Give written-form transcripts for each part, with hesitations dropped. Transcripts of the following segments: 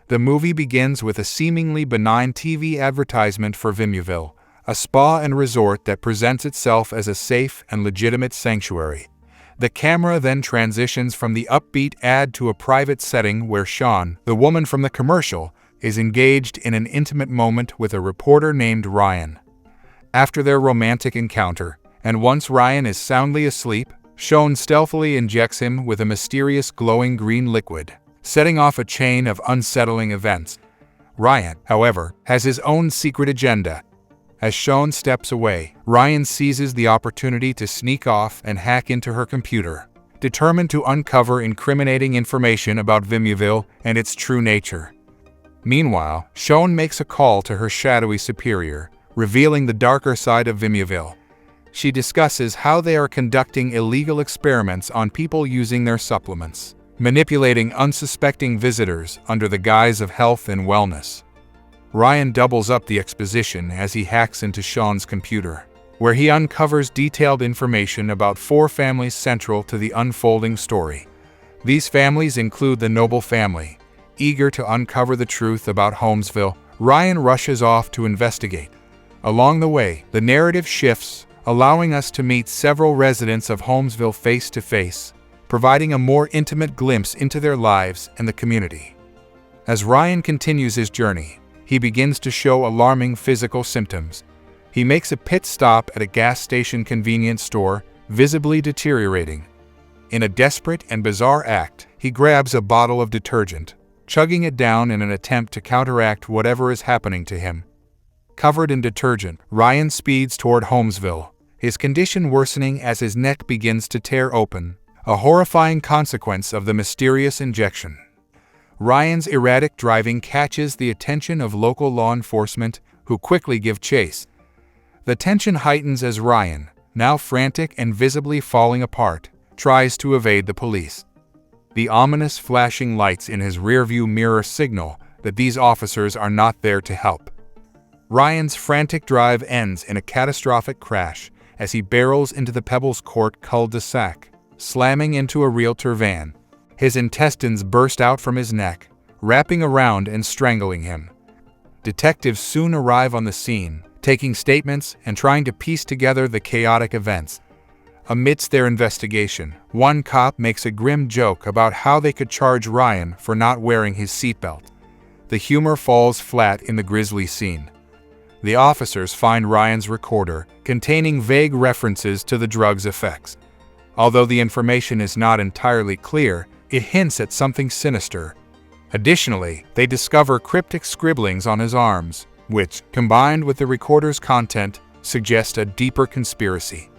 The movie begins with a seemingly benign TV advertisement for Vimuville, a spa and resort that presents itself as a safe and legitimate sanctuary. The camera then transitions from the upbeat ad to a private setting where Sean, the woman from the commercial, is engaged in an intimate moment with a reporter named Ryan. After their romantic encounter, and once Ryan is soundly asleep, Sean stealthily injects him with a mysterious glowing green liquid, setting off a chain of unsettling events. Ryan, however, has his own secret agenda. As Sean steps away, Ryan seizes the opportunity to sneak off and hack into her computer, determined to uncover incriminating information about Vimuville and its true nature. Meanwhile, Sean makes a call to her shadowy superior, revealing the darker side of Vimuville. She discusses how they are conducting illegal experiments on people using their supplements, manipulating unsuspecting visitors under the guise of health and wellness. Ryan doubles up the exposition as he hacks into Sean's computer, where he uncovers detailed information about 4 families central to the unfolding story. These families include the Noble family. Eager to uncover the truth about Homesville, Ryan rushes off to investigate. Along the way, the narrative shifts, allowing us to meet several residents of Homesville face to face, providing a more intimate glimpse into their lives and the community. As Ryan continues his journey, he begins to show alarming physical symptoms. He makes a pit stop at a gas station convenience store, visibly deteriorating. In a desperate and bizarre act, he grabs a bottle of detergent, chugging it down in an attempt to counteract whatever is happening to him. Covered in detergent, Ryan speeds toward Homesville, his condition worsening as his neck begins to tear open, a horrifying consequence of the mysterious injection. Ryan's erratic driving catches the attention of local law enforcement, who quickly give chase. The tension heightens as Ryan, now frantic and visibly falling apart, tries to evade the police. The ominous flashing lights in his rearview mirror signal that these officers are not there to help. Ryan's frantic drive ends in a catastrophic crash as he barrels into the Pebbles Court cul-de-sac, slamming into a realtor van. His intestines burst out from his neck, wrapping around and strangling him. Detectives soon arrive on the scene, taking statements and trying to piece together the chaotic events. Amidst their investigation, one cop makes a grim joke about how they could charge Ryan for not wearing his seatbelt. The humor falls flat in the grisly scene. The officers find Ryan's recorder, containing vague references to the drug's effects. Although the information is not entirely clear, it hints at something sinister. Additionally, they discover cryptic scribblings on his arms, which, combined with the recorder's content, suggest a deeper conspiracy.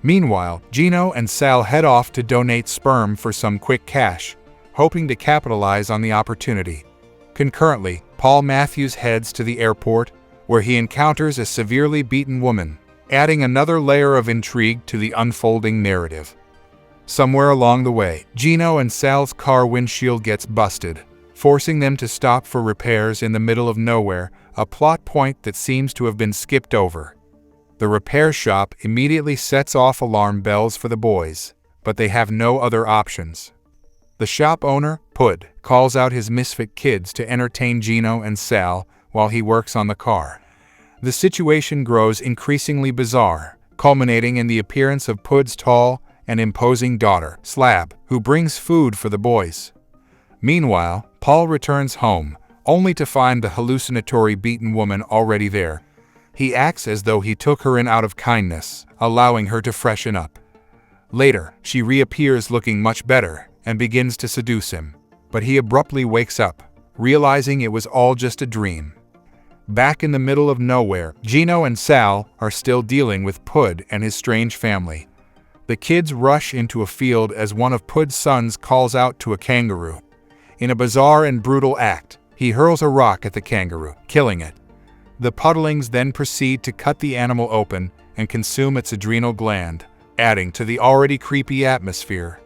Meanwhile, Gino and Sal head off to donate sperm for some quick cash, hoping to capitalize on the opportunity. Concurrently, Paul Matthews heads to the airport, where he encounters a severely beaten woman, adding another layer of intrigue to the unfolding narrative. Somewhere along the way, Gino and Sal's car windshield gets busted, forcing them to stop for repairs in the middle of nowhere, a plot point that seems to have been skipped over. The repair shop immediately sets off alarm bells for the boys, but they have no other options. The shop owner, Pud, calls out his misfit kids to entertain Gino and Sal while he works on the car. The situation grows increasingly bizarre, culminating in the appearance of Pud's tall and imposing daughter, Slab, who brings food for the boys. Meanwhile, Paul returns home, only to find the hallucinatory beaten woman already there. He acts as though he took her in out of kindness, allowing her to freshen up. Later, she reappears looking much better and begins to seduce him, but he abruptly wakes up, realizing it was all just a dream. Back in the middle of nowhere, Gino and Sal are still dealing with Pud and his strange family. The kids rush into a field as one of Pud's sons calls out to a kangaroo. In a bizarre and brutal act, he hurls a rock at the kangaroo, killing it. The Puddlings then proceed to cut the animal open and consume its adrenal gland, adding to the already creepy atmosphere.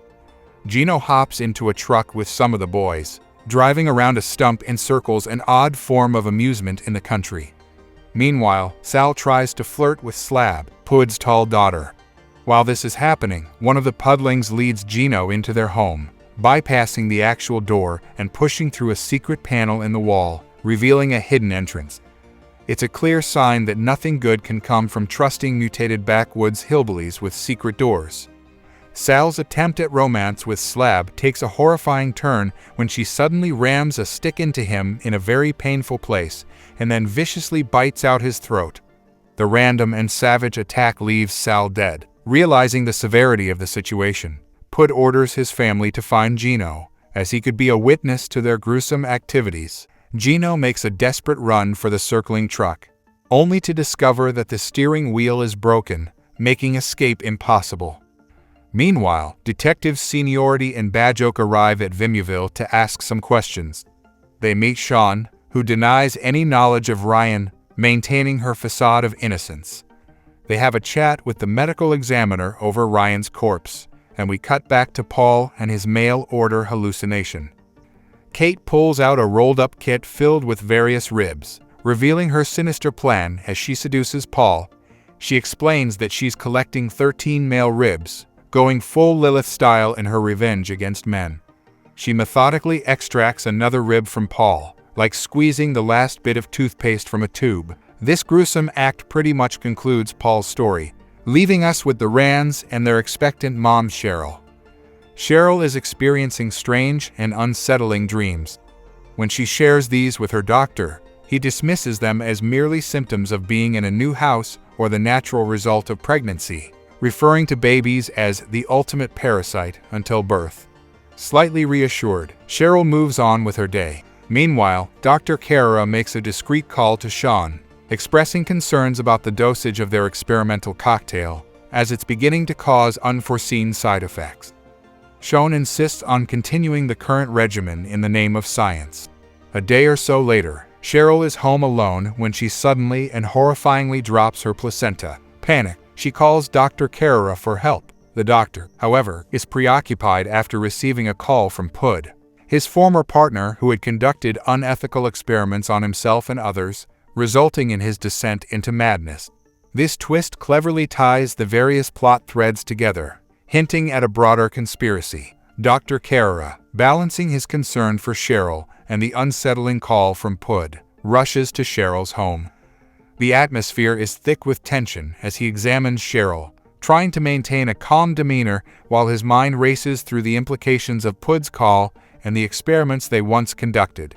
Gino hops into a truck with some of the boys, driving around a stump in circles, an odd form of amusement in the country. Meanwhile, Sal tries to flirt with Slab, Pud's tall daughter. While this is happening, one of the Puddlings leads Gino into their home, bypassing the actual door and pushing through a secret panel in the wall, revealing a hidden entrance. It's a clear sign that nothing good can come from trusting mutated backwoods hillbillies with secret doors. Sal's attempt at romance with Slab takes a horrifying turn when she suddenly rams a stick into him in a very painful place and then viciously bites out his throat. The random and savage attack leaves Sal dead. Realizing the severity of the situation, Pud orders his family to find Gino, as he could be a witness to their gruesome activities. Gino makes a desperate run for the circling truck, only to discover that the steering wheel is broken, making escape impossible. Meanwhile, Detectives Seniority and Badge Oak arrive at Vimuville to ask some questions. They meet Sean, who denies any knowledge of Ryan, maintaining her facade of innocence. They have a chat with the medical examiner over Ryan's corpse, and we cut back to Paul and his mail order hallucination. Kate pulls out a rolled-up kit filled with various ribs, revealing her sinister plan as she seduces Paul. She explains that she's collecting 13 male ribs, going full Lilith style in her revenge against men. She methodically extracts another rib from Paul, like squeezing the last bit of toothpaste from a tube. This gruesome act pretty much concludes Paul's story, leaving us with the Rands and their expectant mom Cheryl. Cheryl is experiencing strange and unsettling dreams. When she shares these with her doctor, he dismisses them as merely symptoms of being in a new house or the natural result of pregnancy, referring to babies as the ultimate parasite until birth. Slightly reassured, Cheryl moves on with her day. Meanwhile, Dr. Carrera makes a discreet call to Sean, expressing concerns about the dosage of their experimental cocktail, as it's beginning to cause unforeseen side effects. Sean insists on continuing the current regimen in the name of science. A day or so later, Cheryl is home alone when she suddenly and horrifyingly drops her placenta. Panicked, she calls Dr. Carrera for help. The doctor, however, is preoccupied after receiving a call from Pud, his former partner who had conducted unethical experiments on himself and others, resulting in his descent into madness. This twist cleverly ties the various plot threads together, hinting at a broader conspiracy. Dr. Carrera, balancing his concern for Cheryl and the unsettling call from Pud, rushes to Cheryl's home. The atmosphere is thick with tension as he examines Cheryl, trying to maintain a calm demeanor while his mind races through the implications of Pud's call and the experiments they once conducted.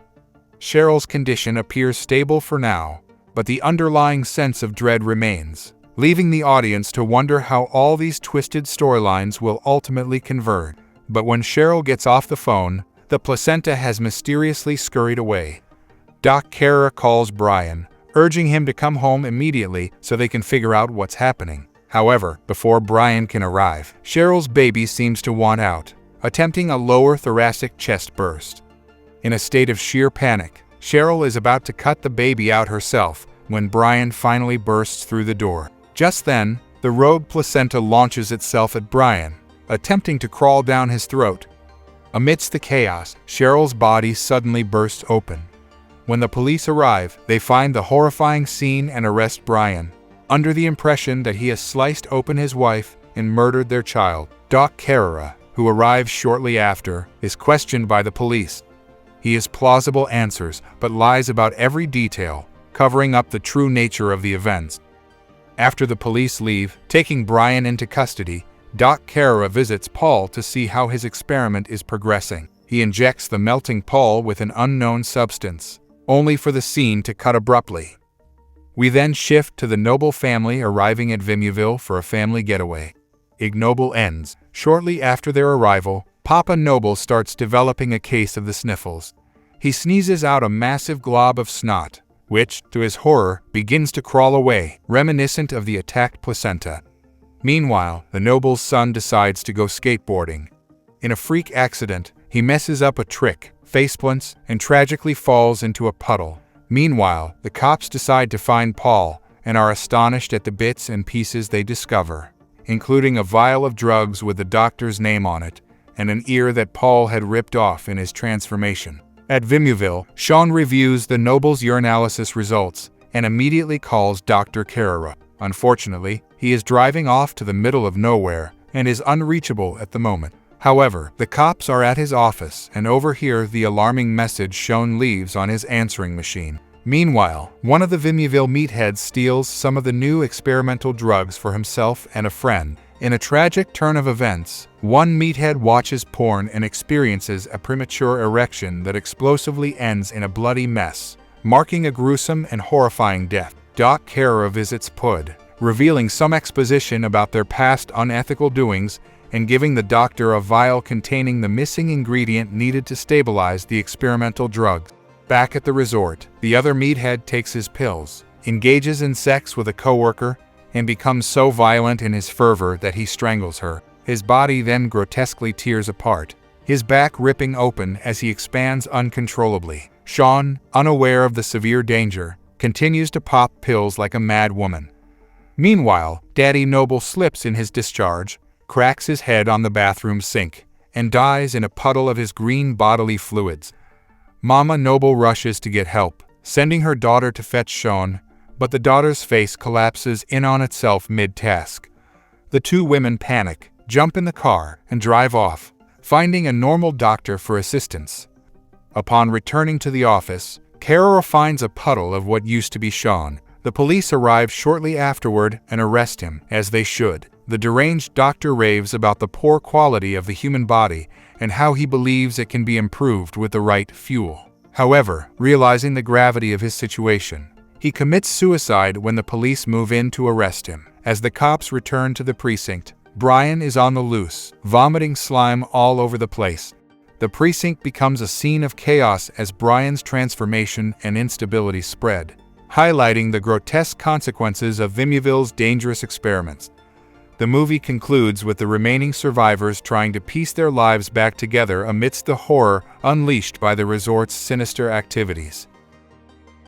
Cheryl's condition appears stable for now, but the underlying sense of dread remains, leaving the audience to wonder how all these twisted storylines will ultimately converge. But when Cheryl gets off the phone, the placenta has mysteriously scurried away. Doc Carrera calls Brian, urging him to come home immediately so they can figure out what's happening. However, before Brian can arrive, Cheryl's baby seems to want out, attempting a lower thoracic chest burst. In a state of sheer panic, Cheryl is about to cut the baby out herself when Brian finally bursts through the door. Just then, the rogue placenta launches itself at Brian, attempting to crawl down his throat. Amidst the chaos, Cheryl's body suddenly bursts open. When the police arrive, they find the horrifying scene and arrest Brian, under the impression that he has sliced open his wife and murdered their child. Doc Carrera, who arrives shortly after, is questioned by the police. He has plausible answers, but lies about every detail, covering up the true nature of the events. After the police leave, taking Brian into custody, Doc Carrera visits Paul to see how his experiment is progressing. He injects the melting Paul with an unknown substance, only for the scene to cut abruptly. We then shift to the Noble family arriving at Vimuville for a family getaway. Ignoble ends. Shortly after their arrival, Papa Noble starts developing a case of the sniffles. He sneezes out a massive glob of snot, which, to his horror, begins to crawl away, reminiscent of the attacked placenta. Meanwhile, the Noble's son decides to go skateboarding. In a freak accident, he messes up a trick, faceplants, and tragically falls into a puddle. Meanwhile, the cops decide to find Paul and are astonished at the bits and pieces they discover, including a vial of drugs with the doctor's name on it and an ear that Paul had ripped off in his transformation. At Vimuville, Sean reviews the Noble's urinalysis results and immediately calls Dr. Carrera. Unfortunately, he is driving off to the middle of nowhere and is unreachable at the moment. However, the cops are at his office and overhear the alarming message Sean leaves on his answering machine. Meanwhile, one of the Vimyville meatheads steals some of the new experimental drugs for himself and a friend. In a tragic turn of events, one meathead watches porn and experiences a premature erection that explosively ends in a bloody mess, marking a gruesome and horrifying death. Doc Kara visits Pud, revealing some exposition about their past unethical doings and giving the doctor a vial containing the missing ingredient needed to stabilize the experimental drugs. Back at the resort, the other meathead takes his pills, engages in sex with a coworker, and becomes so violent in his fervor that he strangles her. His body then grotesquely tears apart, his back ripping open as he expands uncontrollably. Sean, unaware of the severe danger, continues to pop pills like a mad woman. Meanwhile, Daddy Noble slips in his discharge, cracks his head on the bathroom sink, and dies in a puddle of his green bodily fluids. Mama Noble rushes to get help, sending her daughter to fetch Sean, but the daughter's face collapses in on itself mid-task. The two women panic, jump in the car, and drive off, finding a normal doctor for assistance. Upon returning to the office, Kara finds a puddle of what used to be Sean. The police arrive shortly afterward and arrest him, as they should. The deranged doctor raves about the poor quality of the human body and how he believes it can be improved with the right fuel. However, realizing the gravity of his situation, he commits suicide when the police move in to arrest him. As the cops return to the precinct, Brian is on the loose, vomiting slime all over the place. The precinct becomes a scene of chaos as Brian's transformation and instability spread, highlighting the grotesque consequences of Vimyville's dangerous experiments. The movie concludes with the remaining survivors trying to piece their lives back together amidst the horror unleashed by the resort's sinister activities.